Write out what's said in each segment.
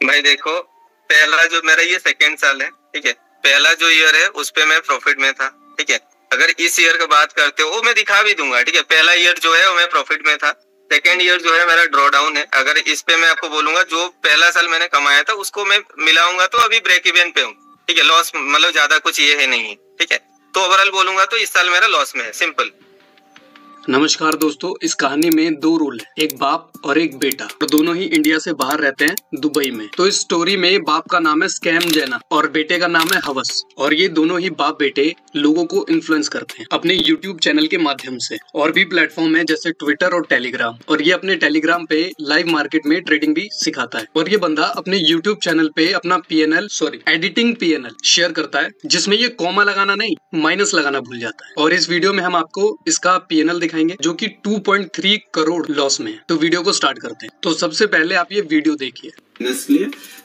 भाई देखो, पहला जो मेरा ये सेकंड साल है, ठीक है। पहला जो ईयर है उस पे मैं प्रॉफिट में था, ठीक है। अगर इस ईयर की बात करते हो, वो मैं दिखा भी दूंगा, ठीक है। पहला ईयर जो है वो मैं प्रॉफिट में था, सेकंड ईयर जो है मेरा ड्रॉ डाउन है। अगर इस पे मैं आपको बोलूंगा, जो पहला साल मैंने कमाया था उसको मैं मिलाऊंगा तो अभी ब्रेक इवन पे हूँ, ठीक है। लॉस मतलब ज्यादा कुछ ये है नहीं, ठीक है। तो ओवरऑल बोलूंगा तो इस साल मेरा लॉस में है, सिंपल। नमस्कार दोस्तों, इस कहानी में दो रोल है, एक बाप और एक बेटा, और दोनों ही इंडिया से बाहर रहते हैं, दुबई में। तो इस स्टोरी में बाप का नाम है स्कैम जैना और बेटे का नाम है हवस, और ये दोनों ही बाप बेटे लोगों को इन्फ्लुएंस करते हैं अपने यूट्यूब चैनल के माध्यम से। और भी प्लेटफॉर्म है जैसे ट्विटर और टेलीग्राम, और ये अपने टेलीग्राम पे लाइव मार्केट में ट्रेडिंग भी सिखाता है। और ये बंदा अपने यूट्यूब चैनल पे अपना एडिटिंग PNL शेयर करता है, जिसमें ये कॉमा लगाना नहीं, माइनस लगाना भूल जाता है। और इस वीडियो में हम आपको इसका PNL दिखाएंगे जो कि 2.3 करोड़ लॉस में है। तो वीडियो को स्टार्ट करते हैं। तो सबसे पहले आप ये वीडियो देखिए।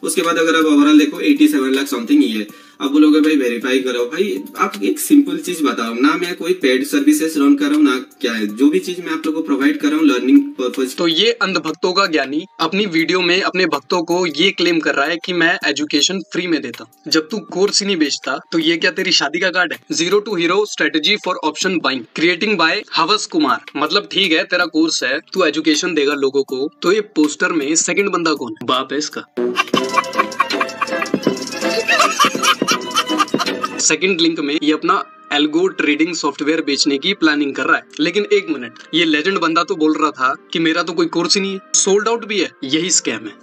उसके बाद अगर आप ओवरऑल देखो 87 लाख समथिंग ये, आप बोलोगे भाई वेरीफाई करो। भाई आप एक सिंपल चीज बताओ ना, मैं कोई पेड सर्विसेज रन कर रहा हूँ ना, क्या है जो भी चीज मैं आप लोगों को प्रोवाइड कर रहा हूँ लर्निंग पर्पज। तो ये अंधभक्तों का ज्ञानी अपनी वीडियो में अपने भक्तों को ये क्लेम कर रहा है कि मैं एजुकेशन फ्री में देता हूँ। जब तू कोर्स ही नहीं बेचता तो ये क्या तेरी शादी का कार्ड है? 0 to Hero strategy for option buying, creating by हवस कुमार। मतलब ठीक है, तेरा कोर्स है, तू एजुकेशन देगा लोगों को, तो ये पोस्टर में सेकंड बंदा कौन है? बाप है इसका। सेकंड लिंक में ये अपना एल्गो ट्रेडिंग सॉफ्टवेयर बेचने की प्लानिंग कर रहा है। लेकिन एक मिनट, ये लेजेंड बंदा तो बोल रहा था कि मेरा तो कोई कोर्स ही नहीं है, सोल्ड आउट भी है। यही स्कैम है।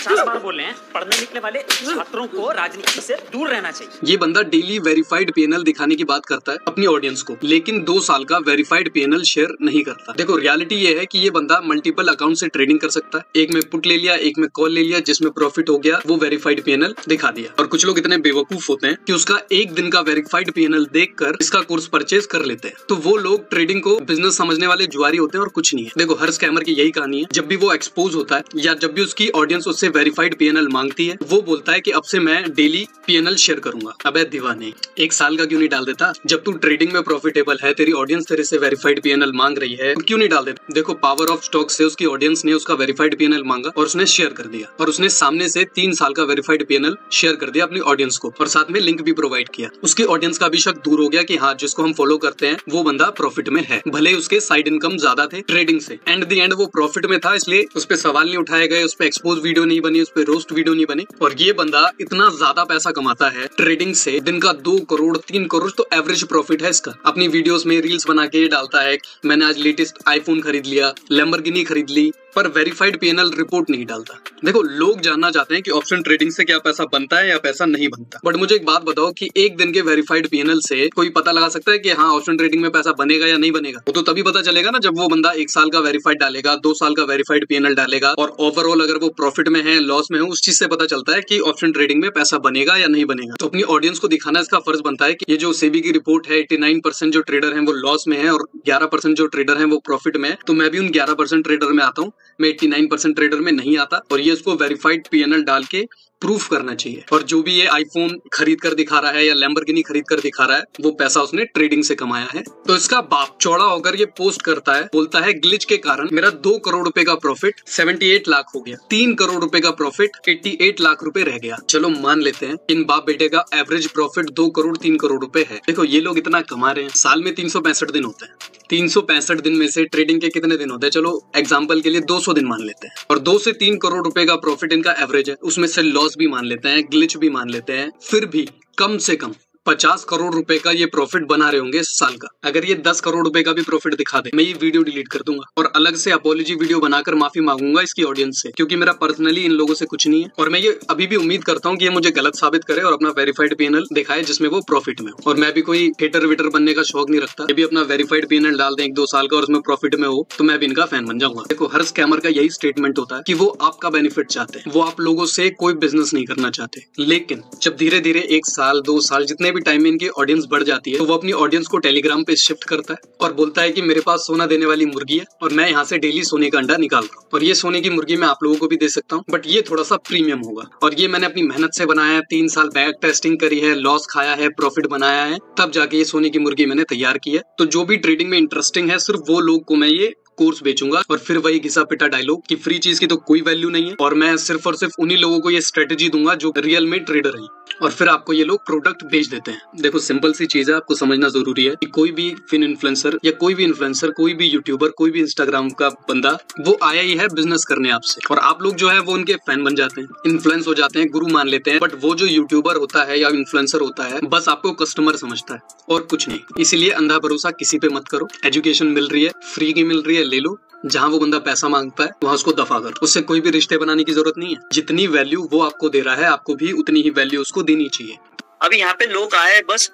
4 बार बोल रहे हैं, पढ़ने निकले वाले छात्रों को राजनीति से दूर रहना चाहिए। ये बंदा डेली वेरीफाइड PNL दिखाने की बात करता है अपनी ऑडियंस को, लेकिन 2 साल का वेरीफाइड PNL शेयर नहीं करता। देखो रियलिटी ये है कि ये बंदा मल्टीपल अकाउंट से ट्रेडिंग कर सकता है। एक में पुट ले लिया, एक में कॉल ले लिया, जिसमें प्रॉफिट हो गया वो वेरीफाइड PNL दिखा दिया। और कुछ लोग इतने बेवकूफ होते हैं कि उसका एक दिन का वेरीफाइड PNL देखकर इसका कोर्स परचेज कर लेते हैं। तो वो लोग ट्रेडिंग को बिजनेस समझने वाले जुआरी होते हैं और कुछ नहीं है। देखो हर स्कैमर की यही कहानी है, जब भी वो एक्सपोज होता है या जब भी उसकी ऑडियंस उससे वेरीफाइड PNL मांगती है, वो बोलता है कि अब से मैं डेली PNL शेयर करूंगा। अबे दीवाने, 1 साल का क्यों नहीं डाल देता? जब तू ट्रेडिंग में प्रॉफिटेबल है, तेरी ऑडियंस तेरे से वेरीफाइड PNL मांग रही है, तो क्यों नहीं डाल देता? देखो पावर ऑफ स्टॉक से उसकी ऑडियंस ने उसका वेरीफाइड PNL मांगा और उसने शेयर कर दिया, और उसने सामने से 3 साल का वेरीफाइड PNL शेयर कर दिया अपनी ऑडियंस को, और साथ में लिंक भी प्रोवाइड किया। उसकी ऑडियंस का भी शक दूर हो गया कि हाँ, जिसको हम फॉलो करते हैं वो बंदा प्रॉफिट में है, भले उसके साइड इनकम ज्यादा थे ट्रेडिंग से। एंड द एंड वो प्रॉफिट में था, इसलिए उस पर सवाल नहीं उठाए गए, उस पर एक्सपोज वीडियो नहीं बनी, उस पर रोस्ट वीडियो नहीं बनी। और ये बंदा इतना ज्यादा पैसा कमाता है ट्रेडिंग से, दिन का 2 करोड़ 3 करोड़ तो एवरेज प्रॉफिट है इसका। अपनी वीडियोस में रील्स बना के डालता है, मैंने आज लेटेस्ट आईफोन खरीद लिया, लैम्बोर्गिनी खरीद ली, पर वेरीफाइड PNL रिपोर्ट नहीं डालता। देखो लोग जानना चाहते हैं कि ऑप्शन ट्रेडिंग से क्या पैसा बनता है या पैसा नहीं बनता। बट मुझे एक बात बताओ कि एक दिन के वेरीफाइड PNL से कोई पता लगा सकता है कि हाँ ऑप्शन ट्रेडिंग में पैसा बनेगा या नहीं बनेगा? वो तो तभी पता चलेगा ना जब वो बंदा 1 साल का वेरीफाइड डालेगा, 2 साल का वेरीफाइड PNL डालेगा, और ओवरऑल अगर वो प्रॉफिट में है लॉस में है, उस चीज से पता चलता है कि ऑप्शन ट्रेडिंग में पैसा बनेगा या नहीं बनेगा। तो अपनी ऑडियंस को दिखाना इसका फर्ज बनता है कि ये जो सेबी की रिपोर्ट है 89% जो ट्रेडर हैं वो लॉस में है और 11% जो ट्रेडर हैं वो प्रॉफिट में है। तो मैं भी उन 11% ट्रेडर में आता हूँ, मैं 89% ट्रेडर में नहीं आता। और ये इसको वेरीफाइड PNL डाल के प्रूफ करना चाहिए। और जो भी ये आईफोन खरीद कर दिखा रहा है या लैम्बोर्गिनी खरीद कर दिखा रहा है, वो पैसा उसने ट्रेडिंग से कमाया है। तो इसका बाप चौड़ा होकर ये पोस्ट करता है, बोलता है ग्लिच के कारण मेरा 2 करोड़ रुपए का प्रॉफिट 78 लाख हो गया, 3 करोड़ रुपए का प्रॉफिट 88 लाख रुपए रह गया। चलो मान लेते हैं इन बाप बेटे का एवरेज प्रॉफिट 2 करोड़ 3 करोड़ रुपए है। देखो ये लोग इतना कमा रहे हैं, साल में 365 दिन होते हैं, 365 दिन में से ट्रेडिंग के कितने दिन होते हैं? चलो एग्जांपल के लिए 200 दिन मान लेते हैं, और 2 से 3 करोड़ रुपए का प्रॉफिट इनका एवरेज है। उसमें से लॉस भी मान लेते हैं, ग्लिच भी मान लेते हैं, फिर भी कम से कम 50 करोड़ रुपए का ये प्रॉफिट बना रहे होंगे साल का। अगर ये 10 करोड़ रुपए का भी प्रॉफिट दिखा दे, मैं ये वीडियो डिलीट कर दूंगा और अलग से अपॉलॉजी वीडियो बनाकर माफी मांगूंगा इसकी ऑडियंस से, क्योंकि मेरा पर्सनली इन लोगों से कुछ नहीं है। और मैं ये अभी भी उम्मीद करता हूँ कि ये मुझे गलत साबित करे और अपना वेरीफाइड PNL दिखाए जिसमें वो प्रॉफिट में हो। और मैं भी कोई हेटर वेटर बनने का शौक नहीं रखता, ये भी अपना वेरीफाइड PNL डाल दें 1-2 साल का और उसमें प्रॉफिट में हो तो मैं भी इनका फैन बन जाऊंगा। देखो हर स्कैमर का यही स्टेटमेंट होता है कि वो आपका बेनिफिट चाहते हैं, वो आप लोगों से कोई बिजनेस नहीं करना चाहते। लेकिन जब धीरे धीरे 1 साल 2 साल जितने भी टाइम में इनकी ऑडियंस बढ़ जाती है, तो वो अपनी ऑडियंस को टेलीग्राम पे शिफ्ट करता है और बोलता है कि मेरे पास सोना देने वाली मुर्गी है और मैं यहाँ से डेली सोने का अंडा निकाल रहा हूँ, और ये सोने की मुर्गी मैं आप लोगों को भी दे सकता हूँ, बट ये थोड़ा सा प्रीमियम होगा। और ये मैंने अपनी मेहनत से बनाया है, 3 साल बैक टेस्टिंग करी है, लॉस खाया है, प्रॉफिट बनाया है, तब जाके ये सोने की मुर्गी मैंने तैयार की है। तो जो भी ट्रेडिंग में इंटरेस्टिंग है, सिर्फ वो लोग को मैं ये कोर्स बेचूंगा और फिर वही घिसा पिटा डायलॉग कि फ्री चीज की तो कोई वैल्यू नहीं है और मैं सिर्फ और सिर्फ उन्हीं लोगों को ये स्ट्रेटेजी दूंगा जो रियल में ट्रेडर है और फिर आपको ये लोग प्रोडक्ट बेच देते हैं। देखो सिंपल सी चीज है, आपको समझना जरूरी है कि कोई भी फिन इन्फ्लुएंसर या कोई भी इन्फ्लुएंसर, कोई भी यूट्यूबर, कोई भी इंस्टाग्राम का बंदा, वो आया ही है बिजनेस करने आपसे और आप लोग जो है वो उनके फैन बन जाते हैं, इन्फ्लुएंस हो जाते हैं, गुरु मान लेते हैं। बट वो जो यूट्यूबर होता है या इन्फ्लुएंसर होता है बस आपको कस्टमर समझता है और कुछ नहीं। इसीलिए अंधा भरोसा किसी पे मत करो। एजुकेशन मिल रही है, फ्री की मिल रही है, ले लो। जहाँ वो बंदा पैसा मांगता है वहां उसको दफा कर। उससे कोई भी रिश्ते बनाने की जरूरत नहीं है। जितनी वैल्यू वो आपको दे रहा है आपको भी उतनी ही वैल्यू उसको देनी चाहिए। अब यहाँ पे लोग आए बस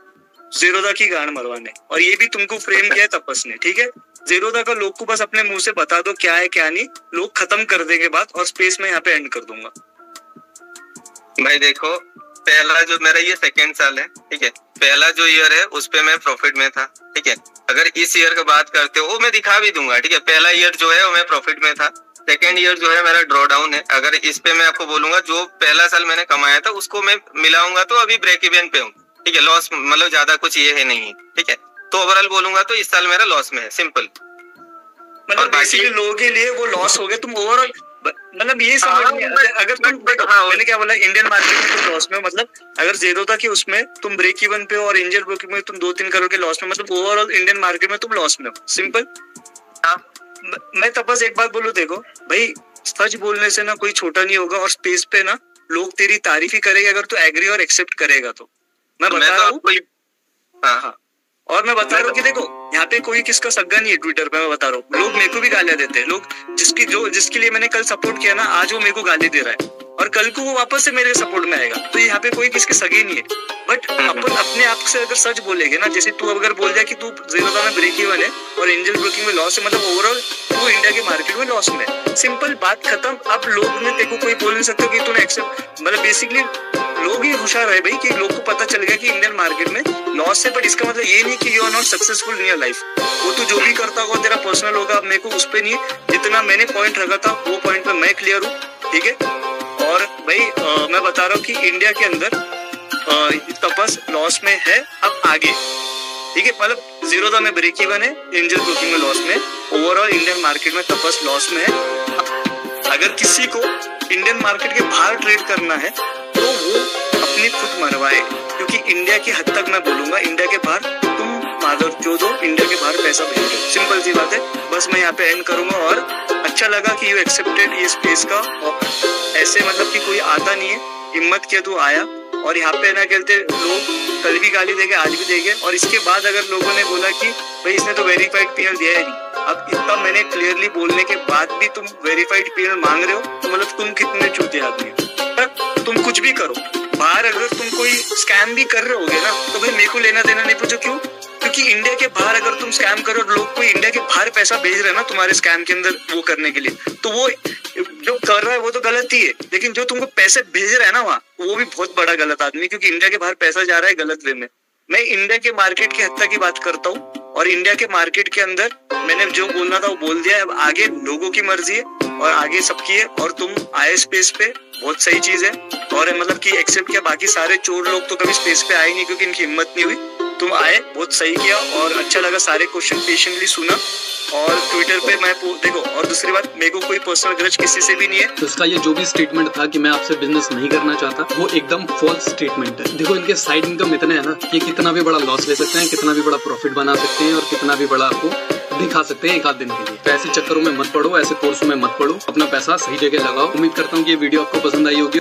जीरोधा की गांड मरवाने और ये भी तुमको फ्रेम किया है तपस ने, ठीक है। जीरोधा का लोग को बस अपने मुंह से बता दो क्या है क्या नहीं, लोग खत्म कर देंगे बात और स्पेस में यहाँ पे एंड कर दूंगा। भाई देखो, पहला जो मेरा ये सेकेंड साल है, ठीक है, पहला जो ईयर है उस पे मैं प्रॉफिट में था, ठीक है। अगर इस ईयर की बात करते हो वो मैं दिखा भी दूंगा, ठीक है। पहला ईयर जो है वो मैं प्रॉफिट में था, सेकेंड ईयर जो है मेरा ड्रॉ डाउन है। अगर इस पे मैं आपको बोलूंगा जो पहला साल मैंने कमाया था उसको मैं मिलाऊंगा तो अभी ब्रेक इवन पे हूँ, ठीक है। लॉस मतलब ज्यादा कुछ ये है नहीं, ठीक है। तो ओवरऑल बोलूंगा तो इस साल मेरा लॉस में है, सिंपल। मतलब बेसिकली लोगों के लिए वो लॉस हो गया, तुम ओवरऑल मतलब ये समझ नहीं आता। अगर तुम मैंने क्या बोला, इंडियन मार्केट में तुम लॉस में, मतलब अगर जीरोधा की उसमें तुम ब्रेक इवन पे और एंजल ब्रोकिंग में तुम 2-3 करोड़ के लॉस में, मतलब ओवरऑल इंडियन मार्केट में तुम लॉस में हो, सिंपल। मैं तपस एक बात बोलूं, देखो भाई सच बोलने से ना कोई छोटा नहीं होगा और स्पेस पे ना लोग तेरी तारीफ ही करेंगे अगर तू एग्री और एक्सेप्ट करेगा तो। मैं बता रहा हूँ, हाँ, और मैं बता रहा हूँ कि देखो यहाँ पे कोई किसका सग्गा नहीं है। ट्विटर पे मैं बता रहा हूँ, लोग मेरे को भी गालियां देते हैं। लोग जिसके लिए मैंने कल सपोर्ट किया ना, आज वो मेरे को गाली दे रहा है और कल को वो वापस से मेरे सपोर्ट में आएगा। तो यहाँ पे कोई किसके सगे नहीं है। बट अपन अपने आप से अगर सच बोलेगे ना, जैसे तू अगर बोल जाए कि तू जीरोधा में ब्रेक इवन है और एंजल ब्रोकिंग में लॉस है, मतलब ओवरऑल तू इंडिया के मार्केट में लॉस में, सिंपल बात खत्म। अब लोग ने तेरे को कोई बोल नहीं सकता कि तूने एक्सेप्ट, मतलब बेसिकली लोग ही होशियार है भाई कि लोग को पता चल गया कि इंडियन मार्केट में लॉस है। बट इसका मतलब ये नहीं कि you are not successful in your life. वो तू जो भी करता होगा तेरा पर्सनल होगा। अब मेरे को उस पे नहीं, जितना मैंने पॉइंट रखा था वो पॉइंट पे मैं क्लियर हूँ, ठीक है। और भाई मैं बता रहा हूँ कि इंडिया के अंदर तपस लॉस में है अब आगे, ठीक है। मतलब जीरोधा में ब्रेक इवन है, एंजल ब्रोकिंग में लॉस में, ओवरऑल इंडियन मार्केट में तपस लॉस में है। अगर किसी को इंडियन मार्केट के बाहर ट्रेड करना है तो वो अपनी खुद मरवाए, क्योंकि इंडिया की हद तक मैं बोलूंगा, इंडिया के बाहर तुम माधव जो दो इंडिया के बाहर पैसा भेजो, सिंपल सी बात है। बस मैं यहाँ पे एंड करूंगा और अच्छा लगा कि यू एक्सेप्टेड ये स्पेस का। ऐसे मतलब कि कोई आता नहीं है, हिम्मत किया तू आया और यहाँ पे ना कहते लोग कल भी गाली देंगे, आज भी देंगे। और इसके बाद अगर लोगों ने बोला कि भाई इसने तो वेरीफाइड पीएल दिया है नहीं, अब इतना मैंने क्लियरली बोलने के बाद भी तुम वेरीफाइड पीएल मांग रहे हो, तो मतलब तुम कितने चूते आदमी हो। तुम कुछ भी करो बाहर, अगर तुम कोई स्कैम भी कर रहे होगे ना तो भाई मेरे को लेना देना नहीं। पूछो क्यों? क्योंकि इंडिया के बाहर अगर तुम स्कैम करो, लोग कोई इंडिया के बाहर पैसा भेज रहे हैं ना तुम्हारे स्कैम के अंदर वो करने के लिए, तो वो जो कर रहा है वो तो गलत ही है। लेकिन जो तुमको पैसे भेज रहा है ना वहाँ, वो भी बहुत बड़ा गलत आदमी, क्योंकि इंडिया के बाहर पैसा जा रहा है गलत वे में। मैं इंडिया के मार्केट की हत्या की बात करता हूँ और इंडिया के मार्केट के अंदर मैंने जो बोलना था वो बोल दिया है। अब आगे लोगों की मर्जी है और आगे सबकी है। और तुम आए स्पेस पे, बहुत सही चीज है। और मतलब कि एक्सेप्ट किया, बाकी सारे चोर लोग तो कभी स्पेस पे आए नहीं क्योंकि इनकी हिम्मत नहीं हुई। तुम आए, बहुत सही किया और अच्छा लगा, सारे क्वेश्चन पेशेंटली सुना। और ट्विटर पे मैं देखो, और दूसरी बात, मेरे को कोई पर्सनल ग्रज किसी से भी नहीं है। तो उसका ये जो भी स्टेटमेंट था कि मैं आपसे बिजनेस नहीं करना चाहता, वो एकदम फॉल्स स्टेटमेंट है। देखो इनके साइड इनकम इतने है ना कि कितना भी बड़ा लॉस ले सकते हैं, कितना भी बड़ा प्रॉफिट बना सकते हैं और कितना भी बड़ा आपको दिखा सकते हैं एक आध दिन के लिए। तो ऐसे चक्करों में मत पड़ो, ऐसे कोर्सों में मत पड़ो, अपना पैसा सही जगह लगाओ। उम्मीद करता हूँ कि ये वीडियो आपको पसंद आई होगी।